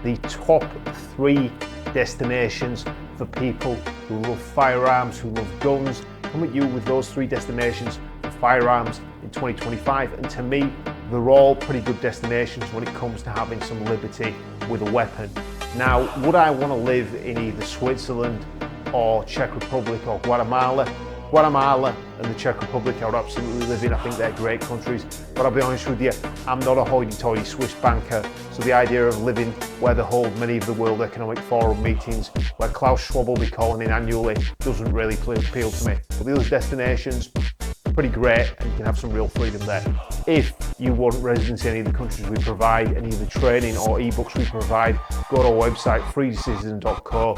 the top 3 destinations for people who love firearms, who love guns. Come at you with those 3 destinations for firearms in 2025, and to me, they're all pretty good destinations when it comes to having some liberty with a weapon. Now, would I want to live in either Switzerland or Czech Republic or Guatemala? Guatemala and the Czech Republic I would absolutely live in. I think they're great countries, but I'll be honest with you, I'm not a hoity-toity Swiss banker, so the idea of living where they hold many of the World Economic Forum meetings, where Klaus Schwab will be calling in annually, doesn't really appeal to me. But the other destinations, pretty great, and you can have some real freedom there. If you want residency in any of the countries we provide, any of the training or ebooks we provide, go to our website, freecitizen.co.